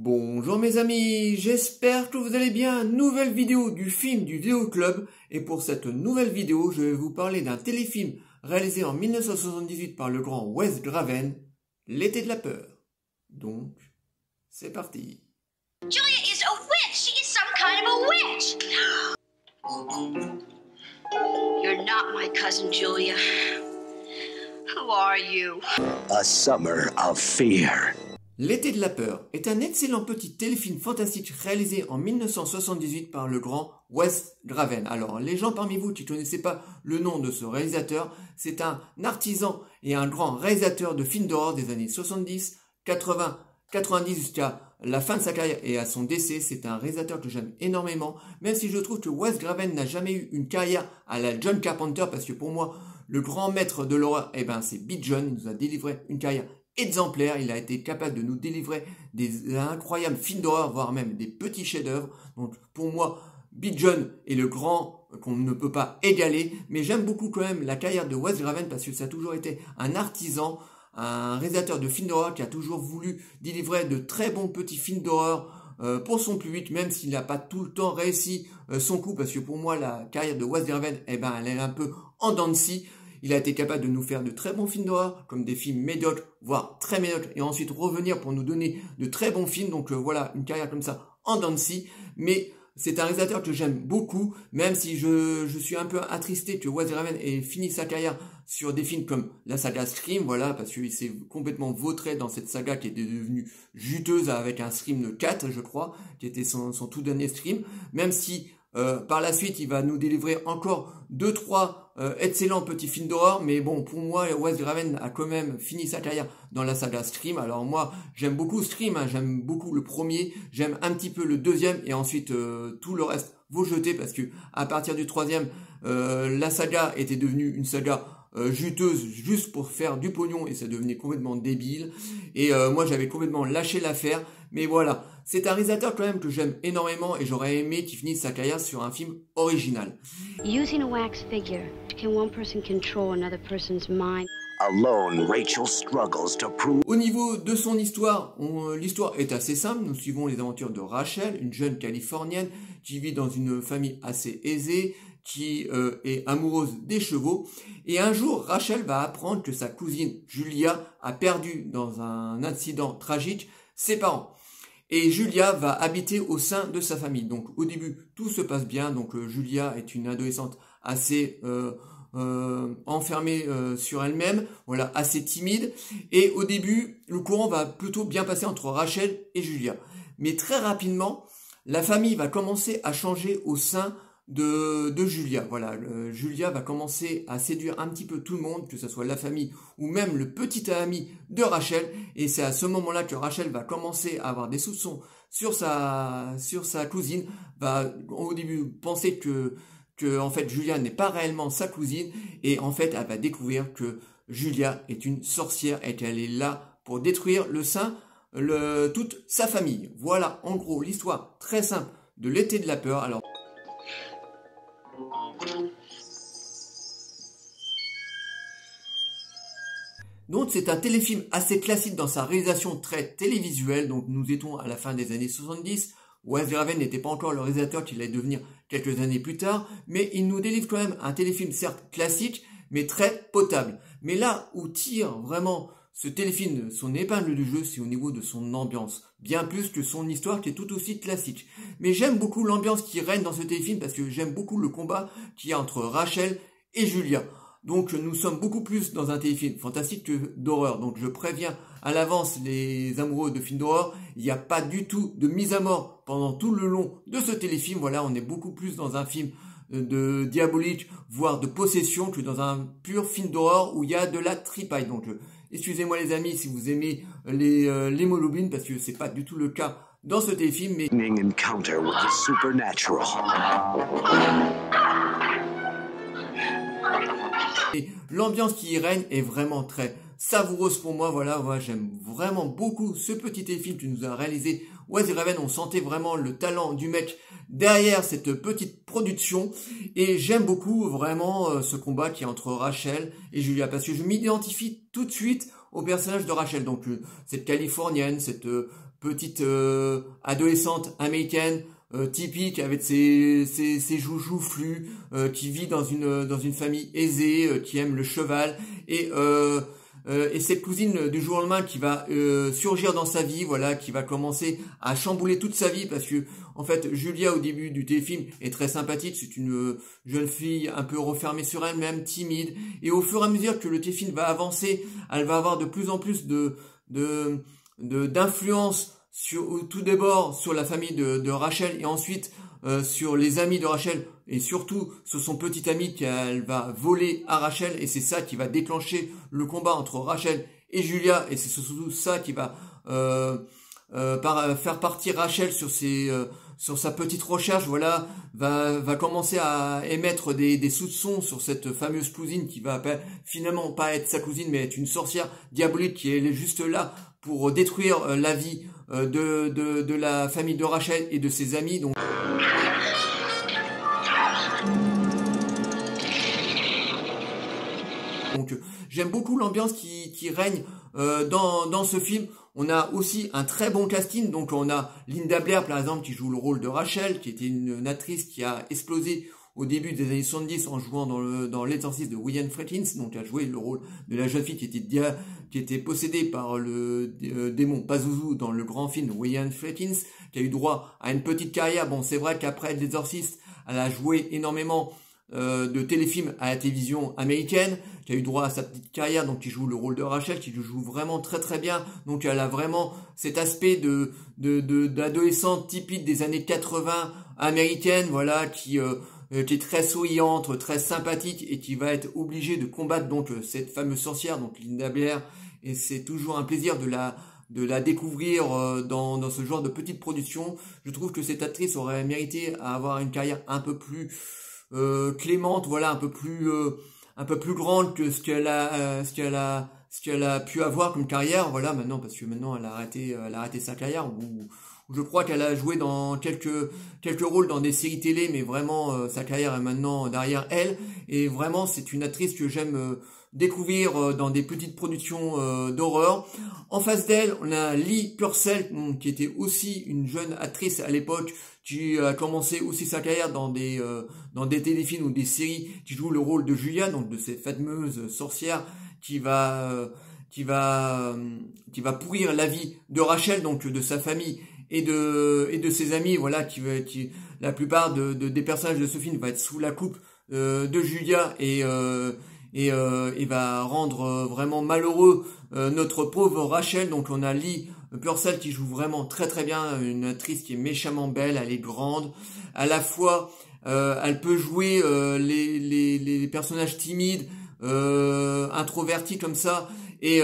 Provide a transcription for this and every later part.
Bonjour mes amis, j'espère que vous allez bien. Nouvelle vidéo du film du Vidéo Club. Et pour cette nouvelle vidéo, je vais vous parler d'un téléfilm réalisé en 1978 par le grand Wes Craven, L'été de la peur. Donc, c'est parti. Julia is a witch! She is some kind of a witch! You're not my cousin, Julia. Who are you? A summer of fear. L'été de la peur est un excellent petit téléfilm fantastique réalisé en 1978 par le grand Wes Craven. Alors, les gens parmi vous qui ne connaissaient pas le nom de ce réalisateur, c'est un artisan et un grand réalisateur de films d'horreur des années 70, 80, 90 jusqu'à la fin de sa carrière et à son décès. C'est un réalisateur que j'aime énormément, même si je trouve que Wes Craven n'a jamais eu une carrière à la John Carpenter, parce que pour moi, le grand maître de l'horreur, c'est Big John. Il nous a délivré une carrière exemplaire. Il a été capable de nous délivrer des incroyables films d'horreur, voire même des petits chefs-d'œuvre. Donc pour moi, Big John est le grand qu'on ne peut pas égaler. Mais j'aime beaucoup quand même la carrière de Wes Craven, parce que ça a toujours été un artisan, un réalisateur de films d'horreur qui a toujours voulu délivrer de très bons petits films d'horreur pour son public, même s'il n'a pas tout le temps réussi son coup, parce que pour moi la carrière de Wes Craven, elle est un peu en dents de scie. Il a été capable de nous faire de très bons films d'horreur, comme des films médiocres, voire très médiocres, et ensuite revenir pour nous donner de très bons films. Donc voilà, une carrière comme ça en dents de scie. Mais c'est un réalisateur que j'aime beaucoup, même si je suis un peu attristé que Wes Craven ait fini sa carrière sur des films comme la saga Scream, voilà, parce qu'il s'est complètement vautré dans cette saga qui était devenue juteuse avec un Scream 4, je crois, qui était son tout dernier Scream, même si par la suite, il va nous délivrer encore 2-3 excellents petits films d'horreur. Mais bon, pour moi, Wes Craven a quand même fini sa carrière dans la saga Scream. Alors moi, j'aime beaucoup Scream, j'aime beaucoup le premier, j'aime un petit peu le deuxième, et ensuite tout le reste, vous jetez, parce que à partir du troisième, la saga était devenue une saga juteuse juste pour faire du pognon, et ça devenait complètement débile. Et moi, j'avais complètement lâché l'affaire. Mais voilà, c'est un réalisateur quand même que j'aime énormément, et j'aurais aimé qu'il finisse sa carrière sur un film original. Using a wax figure, can one person control another person's mind? Alone, Rachel struggles to prove. Au niveau de son histoire, l'histoire est assez simple. Nous suivons les aventures de Rachel, une jeune Californienne qui vit dans une famille assez aisée, qui est amoureuse des chevaux. Et un jour, Rachel va apprendre que sa cousine Julia a perdu dans un accident tragique ses parents. Et Julia va habiter au sein de sa famille. Donc au début, tout se passe bien. Donc Julia est une adolescente assez enfermée sur elle-même, voilà, assez timide. Et au début, le courant va plutôt bien passer entre Rachel et Julia. Mais très rapidement, la famille va commencer à changer au sein de Julia. Voilà, Julia va commencer à séduire un petit peu tout le monde, que ce soit la famille ou même le petit ami de Rachel. Et c'est à ce moment-là que Rachel va commencer à avoir des soupçons sur sa cousine, va au début penser que en fait Julia n'est pas réellement sa cousine, et en fait elle va découvrir que Julia est une sorcière et qu'elle est là pour détruire toute sa famille. Voilà en gros l'histoire très simple de L'été de la peur. Alors donc c'est un téléfilm assez classique dans sa réalisation très télévisuelle. Donc nous étions à la fin des années 70. Wes Craven n'était pas encore le réalisateur qu'il allait devenir quelques années plus tard, mais il nous délivre quand même un téléfilm certes classique, mais très potable. Mais là où tire vraiment ce téléfilm son épingle du jeu, c'est au niveau de son ambiance, bien plus que son histoire qui est tout aussi classique. Mais j'aime beaucoup l'ambiance qui règne dans ce téléfilm, parce que j'aime beaucoup le combat qu'il y a entre Rachel et Julia. Donc nous sommes beaucoup plus dans un téléfilm fantastique que d'horreur. Donc je préviens à l'avance les amoureux de films d'horreur, il n'y a pas du tout de mise à mort pendant tout le long de ce téléfilm. Voilà, on est beaucoup plus dans un film de diabolique, voire de possession, que dans un pur film d'horreur où il y a de la tripaille. Donc excusez-moi les amis si vous aimez l'hémoglobine, parce que c'est pas du tout le cas dans ce téléfilm. Mais Encounter with the supernatural. et l'ambiance qui y règne est vraiment très savoureuse pour moi. Voilà, j'aime vraiment beaucoup ce petit téléfilm que nous a réalisé Wes Craven. On sentait vraiment le talent du mec derrière cette petite production, et j'aime beaucoup vraiment ce combat qui est entre Rachel et Julia, parce que je m'identifie tout de suite au personnage de Rachel. Donc cette Californienne, cette petite adolescente américaine typique avec ses joues joufflues, qui vit dans une famille aisée, qui aime le cheval et cette cousine du jour au lendemain qui va surgir dans sa vie, voilà, qui va commencer à chambouler toute sa vie parce que en fait Julia au début du téléfilm est très sympathique, c'est une jeune fille un peu refermée sur elle-même, timide, et au fur et à mesure que le téléfilm va avancer, elle va avoir de plus en plus d'influence sur tout d'abord sur la famille de Rachel et ensuite sur les amis de Rachel et surtout sur son petit ami qu'elle va voler à Rachel, et c'est ça qui va déclencher le combat entre Rachel et Julia, et c'est surtout ça qui va faire partir Rachel sur sa petite recherche, voilà, va commencer à émettre des soupçons sur cette fameuse cousine qui va finalement pas être sa cousine mais être une sorcière diabolique qui est juste là pour détruire la vie de la famille de Rachel et de ses amis. Donc j'aime beaucoup l'ambiance qui règne dans ce film. On a aussi un très bon casting, donc on a Linda Blair par exemple qui joue le rôle de Rachel, qui était une actrice qui a explosé au début des années 70 en jouant dans l'exorcisme de William Friedkin, donc elle a joué le rôle de la jeune fille qui était possédée par le démon Pazuzu dans le grand film de William Friedkin, qui a eu droit à une petite carrière. Bon, c'est vrai qu'après l'exorciste, elle a joué énormément de téléfilms à la télévision américaine, qui a eu droit à sa petite carrière, donc qui joue le rôle de Rachel, qui le joue vraiment très très bien. Donc elle a vraiment cet aspect d'adolescente typique des années 80 américaine, voilà, qui est très souriante, très sympathique et qui va être obligée de combattre donc cette fameuse sorcière, donc Linda Blair, et c'est toujours un plaisir de la découvrir dans ce genre de petite production. Je trouve que cette actrice aurait mérité à avoir une carrière un peu plus clémente, voilà, un peu plus grande que ce qu'elle a pu avoir comme carrière, voilà, maintenant, parce que maintenant elle a arrêté sa carrière, où je crois qu'elle a joué dans quelques rôles dans des séries télé, mais vraiment sa carrière est maintenant derrière elle, et vraiment c'est une actrice que j'aime découvrir dans des petites productions d'horreur. En face d'elle, on a Lee Purcell, qui était aussi une jeune actrice à l'époque, qui a commencé aussi sa carrière dans des téléfilms ou des séries, qui joue le rôle de Julia, donc de cette fameuse sorcière qui va pourrir la vie de Rachel, donc de sa famille et de ses amis, voilà, qui la plupart des personnages de ce film va être sous la coupe de Julia et va rendre vraiment malheureux notre pauvre Rachel. Donc on a Lee Purcell qui joue vraiment très très bien, une actrice qui est méchamment belle, elle est grande, à la fois elle peut jouer les personnages timides, introvertis comme ça, et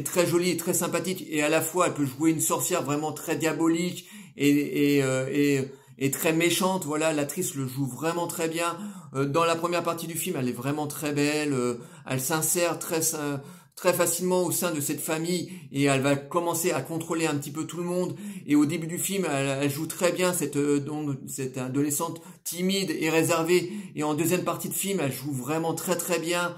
très jolie et très sympathique, et à la fois elle peut jouer une sorcière vraiment très diabolique et très méchante. Voilà, l'actrice le joue vraiment très bien. Dans la première partie du film, elle est vraiment très belle, elle s'insère très facilement au sein de cette famille et elle va commencer à contrôler un petit peu tout le monde, et au début du film elle joue très bien cette adolescente timide et réservée, et en deuxième partie de film elle joue vraiment très très bien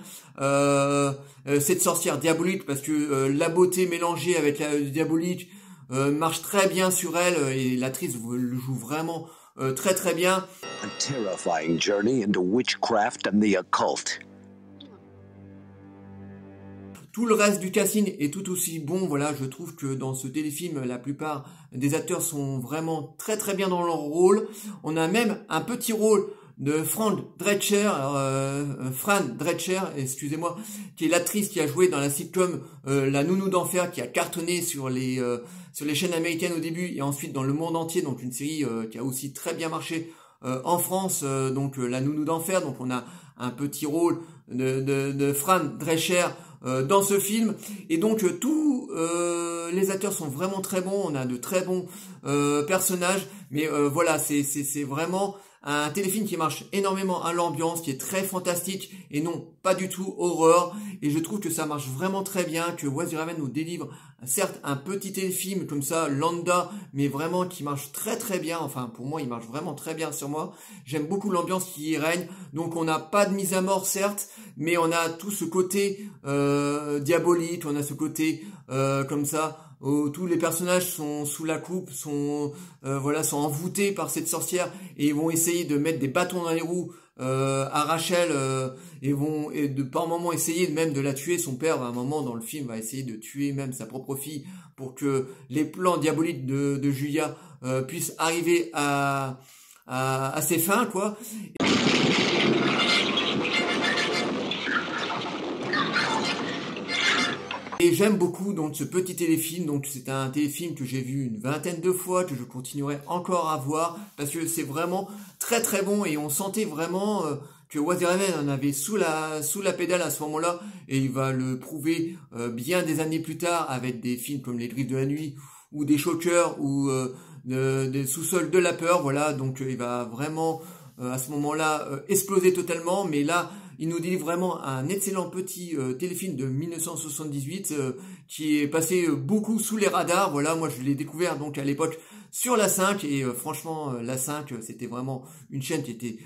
cette sorcière diabolique, parce que la beauté mélangée avec la diabolique marche très bien sur elle, et l'actrice le joue vraiment très très bien. A terrifying journey into witchcraft and the occult. Tout le reste du casting est tout aussi bon, voilà, je trouve que dans ce téléfilm, la plupart des acteurs sont vraiment très très bien dans leur rôle. On a même un petit rôle de Fran Drescher, excusez-moi, qui est l'actrice qui a joué dans la sitcom La Nounou d'Enfer, qui a cartonné sur les chaînes américaines au début et ensuite dans le monde entier, donc une série qui a aussi très bien marché en France, donc La Nounou d'Enfer. Donc on a un petit rôle de Fran Drescher dans ce film, et donc tous les acteurs sont vraiment très bons, on a de très bons personnages, mais voilà, c'est vraiment un téléfilm qui marche énormément à l'ambiance, qui est très fantastique et non pas du tout horreur, et je trouve que ça marche vraiment très bien, que Wes Craven nous délivre certes un petit téléfilm comme ça, lambda, mais vraiment qui marche très très bien. Enfin pour moi il marche vraiment très bien sur moi, j'aime beaucoup l'ambiance qui y règne. Donc on n'a pas de mise à mort certes, mais on a tout ce côté diabolique, on a ce côté comme ça où tous les personnages sont sous la coupe, sont envoûtés par cette sorcière et ils vont essayer de mettre des bâtons dans les roues à Rachel et par moment essayer même de la tuer. Son père, à un moment dans le film, va essayer de tuer même sa propre fille pour que les plans diaboliques de Julia puissent arriver à ses fins, quoi. Et j'aime beaucoup donc ce petit téléfilm. Donc c'est un téléfilm que j'ai vu une vingtaine de fois, que je continuerai encore à voir parce que c'est vraiment très très bon et on sentait vraiment que Wes Craven en avait sous la pédale à ce moment-là et il va le prouver bien des années plus tard avec des films comme Les Griffes de la Nuit ou des Shockers ou des Sous-sols de la peur. Voilà, donc il va vraiment à ce moment-là exploser totalement, mais là il nous dit vraiment un excellent petit téléfilm de 1978 qui est passé beaucoup sous les radars. Voilà, moi je l'ai découvert donc à l'époque sur la 5 et franchement la 5 c'était vraiment une chaîne qui était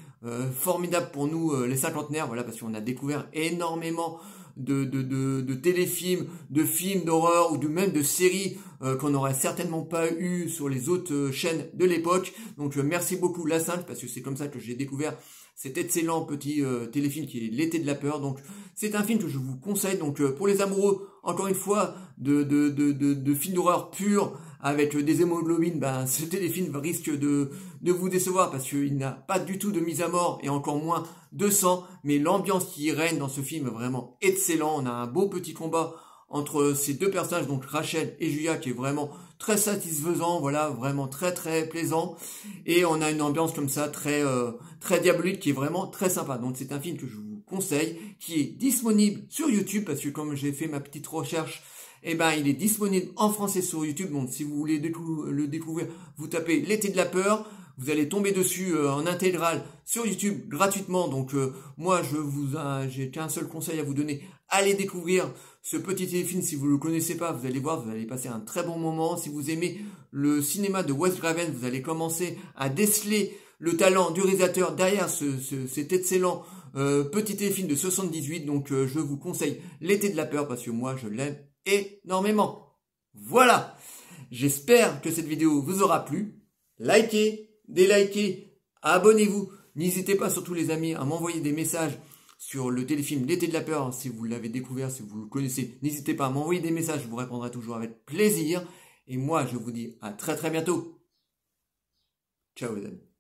formidable pour nous les cinquantenaires. Voilà, parce qu'on a découvert énormément de téléfilms, de films d'horreur ou même de séries qu'on n'aurait certainement pas eu sur les autres chaînes de l'époque. Donc merci beaucoup la 5 parce que c'est comme ça que j'ai découvert cet excellent petit téléfilm qui est L'été de la peur. Donc c'est un film que je vous conseille. Donc pour les amoureux, encore une fois, de films d'horreur purs avec des hémoglobines, ben ce téléfilm risque de vous décevoir parce qu'il n'a pas du tout de mise à mort et encore moins de sang, mais l'ambiance qui règne dans ce film est vraiment excellent. On a un beau petit combat entre ces deux personnages, donc Rachel et Julia, qui est vraiment très satisfaisant, voilà, vraiment très très plaisant, et on a une ambiance comme ça très très diabolique qui est vraiment très sympa. Donc c'est un film que je vous conseille, qui est disponible sur YouTube parce que comme j'ai fait ma petite recherche, eh ben il est disponible en français sur YouTube. Donc si vous voulez le découvrir, vous tapez L'été de la peur. Vous allez tomber dessus en intégrale sur YouTube gratuitement. Donc moi j'ai qu'un seul conseil à vous donner. Allez découvrir ce petit téléfilm si vous ne le connaissez pas. Vous allez voir, vous allez passer un très bon moment. Si vous aimez le cinéma de Wes Craven, vous allez commencer à déceler le talent du réalisateur derrière cet excellent petit téléfilm de 78. Donc je vous conseille L'été de la peur parce que moi je l'aime énormément. Voilà, j'espère que cette vidéo vous aura plu. Likez, délikez, abonnez-vous. N'hésitez pas surtout les amis à m'envoyer des messages sur le téléfilm L'été de la peur si vous l'avez découvert, si vous le connaissez. N'hésitez pas à m'envoyer des messages, je vous répondrai toujours avec plaisir. Et moi je vous dis à très très bientôt. Ciao les amis.